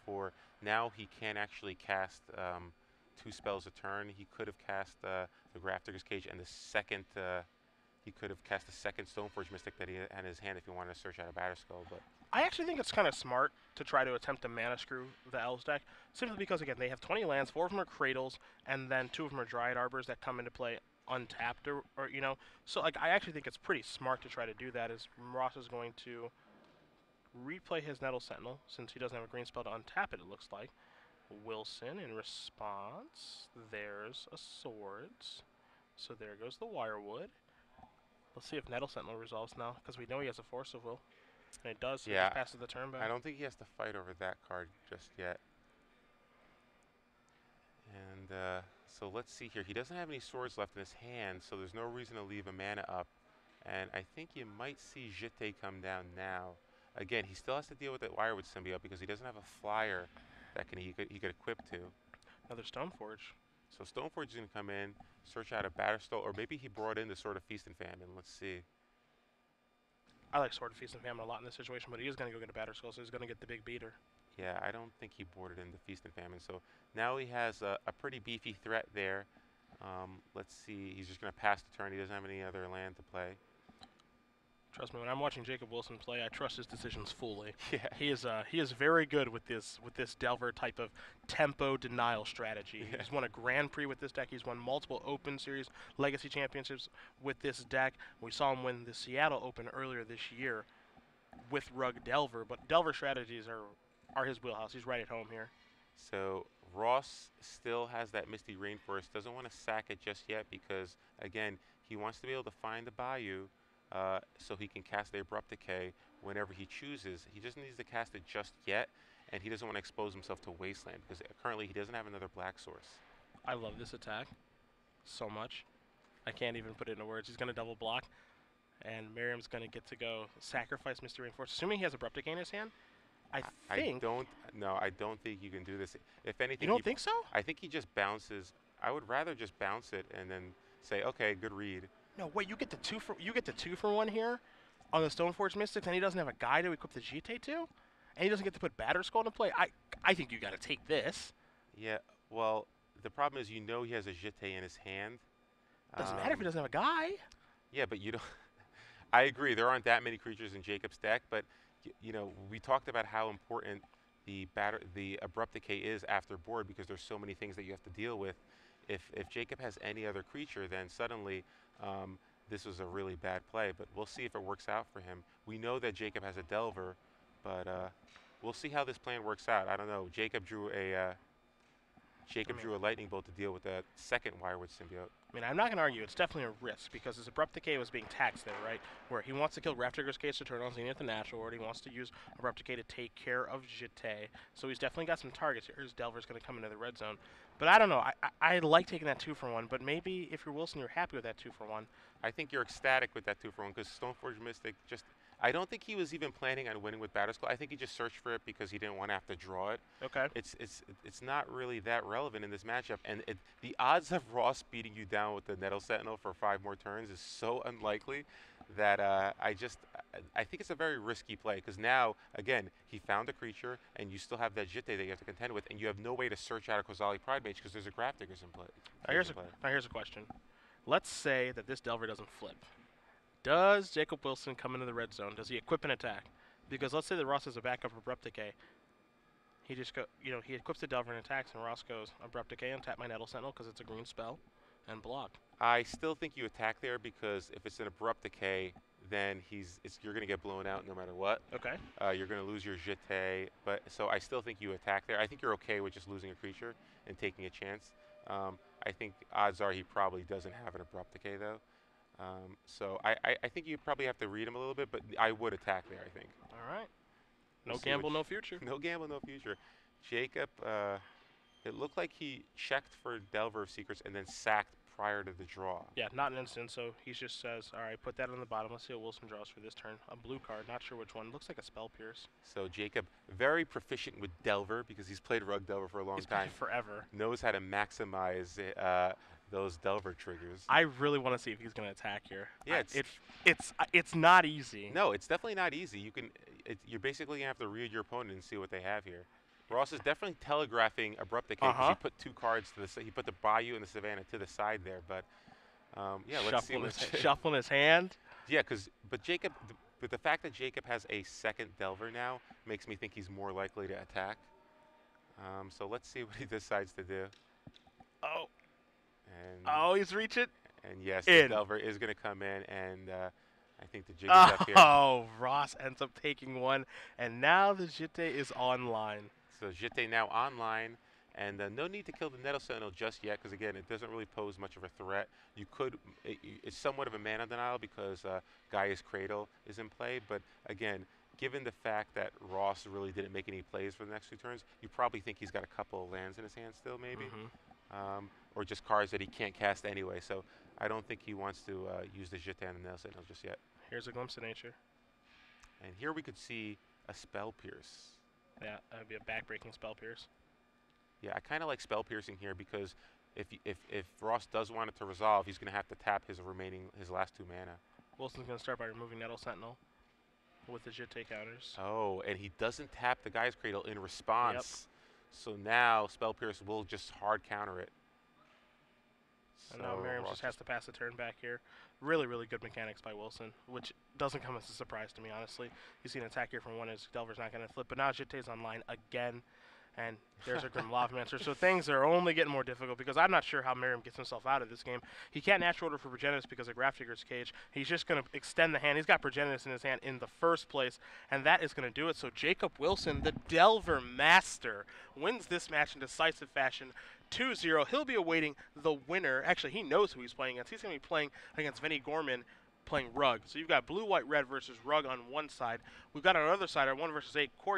before. Now he can actually cast 2 spells a turn. He could have cast the Grafdigger's Cage and the second. He could have cast the second Stoneforge Mystic that he had in his hand if he wanted to search out a Batterskull. But I actually think it's kind of smart to try to attempt to mana screw the Elves deck, simply because, again, they have 20 lands, 4 of them are Cradles, and then 2 of them are Dryad Arbors that come into play untapped, or you know. So, like, I actually think it's pretty smart to try to do that, as Ross is going to replay his Nettle Sentinel, since he doesn't have a green spell to untap it, it looks like. Wilson, in response, there's a Swords. So there goes the Wirewood. Let's see if Nettle Sentinel resolves now, because we know he has a Force of Will. And it does, so yeah, it just passes the turn back. I don't think he has to fight over that card just yet. And so let's see here. He doesn't have any swords left in his hand, so there's no reason to leave a mana up. And I think you might see Jitte come down now. Again, he still has to deal with that Wirewood symbiote because he doesn't have a flyer that he could equip to. Another Stoneforge. So Stoneforge is going to come in, search out a Batterskull, or maybe he brought in the Sword of Feast and Famine. Let's see. I like Sword of Feast and Famine a lot in this situation, but he is going to go get a Batterskull, so he's going to get the big beater. Yeah, I don't think he boarded in the Feast and Famine. So now he has a pretty beefy threat there. Let's see. He's just going to pass the turn. He doesn't have any other land to play. Trust me, when I'm watching Jacob Wilson play, I trust his decisions fully. Yeah. He is very good with this Delver type of tempo denial strategy. Yeah. He's won a Grand Prix with this deck. He's won multiple Open Series Legacy Championships with this deck. We saw him win the Seattle Open earlier this year with Rug Delver, but Delver strategies are his wheelhouse. He's right at home here. So Ross still has that Misty Rainforest. Doesn't want to sack it just yet because, again, he wants to be able to find the Bayou so he can cast the Abrupt Decay whenever he chooses. He just needs to cast it just yet, and he doesn't want to expose himself to Wasteland because currently he doesn't have another black source. I love this attack so much. I can't even put it into words. He's going to double block, and Merriam's going to get to go sacrifice Misty Rainforest, assuming he has Abrupt Decay in his hand. I don't think you can do this. If anything, you don't think so? I think he just bounces. I would rather just bounce it and then say, okay, good read. No, wait, you get the two for one here on the Stoneforge Mystics, and he doesn't have a guy to equip the Jitte to, and he doesn't get to put Batterskull into play. I think you got to take this. Yeah, well, the problem is he has a Jitte in his hand. Doesn't matter if he doesn't have a guy. Yeah, but you don't. I agree. There aren't that many creatures in Jacob's deck, but you know, we talked about how important the Abrupt Decay is after board because there's so many things that you have to deal with. If Jacob has any other creature, then suddenly this was a really bad play. But we'll see if it works out for him. We know that Jacob has a Delver, but we'll see how this plan works out. I don't know. Jacob drew a Lightning Bolt to deal with that second Wirewood symbiote. I mean, I'm not going to argue. It's definitely a risk because his Abrupt Decay was being taxed there, right? Where he wants to kill Grafdigger's Cage to turn on Zenith the Natural, or he wants to use Abrupt Decay to take care of Jitte. So he's definitely got some targets here. His Delver's going to come into the red zone. But I don't know. I like taking that 2-for-1, but maybe if you're Wilson, you're happy with that 2-for-1. I think you're ecstatic with that 2-for-1 because Stoneforge Mystic just... I don't think he was even planning on winning with Batterskull. I think he just searched for it because he didn't want to have to draw it. Okay. It's not really that relevant in this matchup. And the odds of Ross beating you down with the Nettle Sentinel for 5 more turns is so unlikely that I think it's a very risky play because now, again, he found a creature and you still have that Jitte that you have to contend with and you have no way to search out a Kozali Pride Mage because there's a Grafdigger's in play. Now here's a question. Let's say that this Delver doesn't flip. Does Jacob Wilson come into the red zone? Does he equip an attack? Because let's say that Ross has a backup Abrupt Decay. He just he equips the Delver and attacks, and Ross goes Abrupt Decay and tap my Nettle Sentinel because it's a green spell, and block. I still think you attack there because if it's an Abrupt Decay, then you're going to get blown out no matter what. Okay. You're going to lose your Jitte, but so I still think you attack there. I think you're okay with just losing a creature and taking a chance. I think odds are he probably doesn't have an Abrupt Decay though. So I think you probably have to read him a little bit, but I would attack there, I think. All right. No gamble, no future. No gamble, no future. Jacob, it looked like he checked for Delver of Secrets and then sacked prior to the draw. Yeah, not an instant, so he just says, all right, put that on the bottom. Let's see what Wilson draws for this turn. A blue card, not sure which one. Looks like a Spell Pierce. So Jacob, very proficient with Delver because he's played Rug Delver for a long time. Forever. Knows how to maximize those Delver triggers. I really want to see if he's going to attack here. Yeah, it's not easy. No, it's definitely not easy. You're basically going to have to read your opponent and see what they have here. Ross is definitely telegraphing abrupt decay because he Uh-huh. put two cards to the he put the Bayou and the Savannah to the side there. But yeah, let's see what. Shuffling his hand. Yeah, but but the fact that Jacob has a second Delver now makes me think he's more likely to attack. So let's see what he decides to do. Oh, And oh, he's reaching yes, the in. Delver is going to come in, and I think the jig is up here. Oh, Ross ends up taking one, and now the Jitte is online. So Jitte now online, and no need to kill the Nettle Sentinel just yet, because again, it doesn't really pose much of a threat. You could, it's somewhat of a mana denial because Gaia's Cradle is in play, but again, given the fact that Ross really didn't make any plays for the next 2 turns, you probably think he's got a couple of lands in his hand still, maybe, or just cards that he can't cast anyway. So I don't think he wants to use the Jitte and the Nettle Sentinel just yet. Here's a glimpse of nature. And here we could see a Spell Pierce. Yeah, that would be a backbreaking Spell Pierce. Yeah, I kind of like Spell Piercing here because if Ross does want it to resolve, he's going to have to tap his last 2 mana. Wilson's going to start by removing Nettle Sentinel with the Jitte counters. Oh, and he doesn't tap the Guy's Cradle in response. Yep. So now Spell Pierce will just hard counter it. And now Merriam just has to pass the turn back here. Really, really good mechanics by Wilson, which doesn't come as a surprise to me, honestly. You see an attack here from one, his Delver's not going to flip, but now Jitte's online again, and there's a Grim Lavamancer. So things are only getting more difficult because I'm not sure how Merriam gets himself out of this game. He can't natural order for Progenitus because of Grafdigger's Cage. He's just going to extend the hand. He's got Progenitus in his hand in the first place, and that is going to do it. So Jacob Wilson, the Delver Master, wins this match in decisive fashion. 2-0. He'll be awaiting the winner. Actually, he knows who he's playing against. He's going to be playing against Vinny Gorman playing Rug. So you've got blue, white, red versus Rug on one side. We've got on the other side our 1 versus 8 Corey